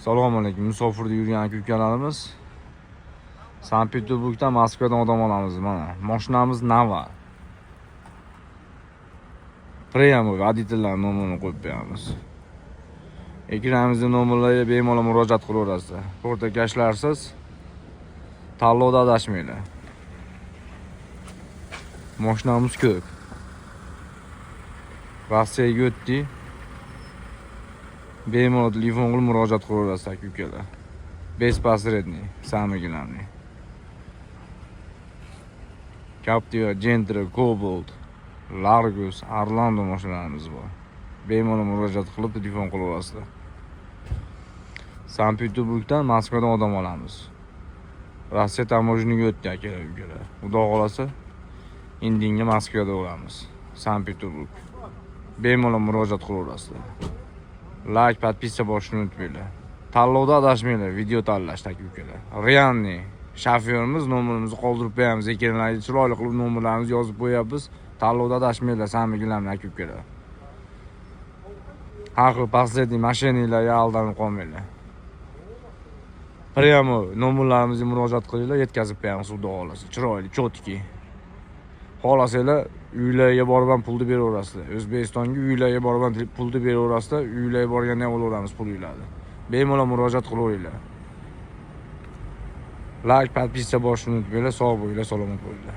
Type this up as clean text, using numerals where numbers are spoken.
Assalomu alaykum. Musofirda yurgan aka-ukalarimiz. Sankt-Peterburgdan Moskvadan odam olamiz mana. Mashinamiz Nava. Priyam водительlar nomerini qo'yib beramiz. Ekranimizning nomerlariga bemalol murojaat qilaverasizlar. Portakashlarsiz tanlovda adashmanglar. Mashinamiz ko'p. Rossiyaga o'tdi. Bemalol telefon qilib murojaat qilaverasizlar aka-ukalar. Bespasredniy, самый главный. Captiva, Gentra, Cobalt, Largus, Orlando mashinalarimiz bor. Bemalol murojaat qilib telefon qilaverasizlar. Sankt-Peterburgdan Moskvadan odam olamiz. Rossiya tamojniga o'tdi aka-ukalar. Xudo xolasa indinga Moskvada bo'lamiz. Sankt-Peterburg. Bemalol murojaat qilaverasizlar. Like, подписка bosishni unutmanglar. Tanlovda adashmanglar, video tanlashda aka-ukalar. Realniy shofyorimiz nomerimizni qoldirib qo'yamiz. Ekranlarga chiroyli qilib nomerlarimizni yozib qo'yamiz. Tanlovda adashmanglar, samimiy gilamlar aka-ukalar. Har xil последний mashinalarga aldanib qolmanglar. Prямо nomerlarimizga murojaat qilinglar, yetkazib qo'yamiz xudo xolasa. Chiroyli, chotki. Xohlasanglar uylarga borib ham pulni beraverasizlar. O'zbekistonga uylarga borib ham pulni beraverasizlar. Uylarga borganda ham olaveramiz pul uylarni. Bemalol murojaat qilaveringlar. Like, подписка bosishni unutmanglar. Sog' bo'linglar, salomat bo'linglar.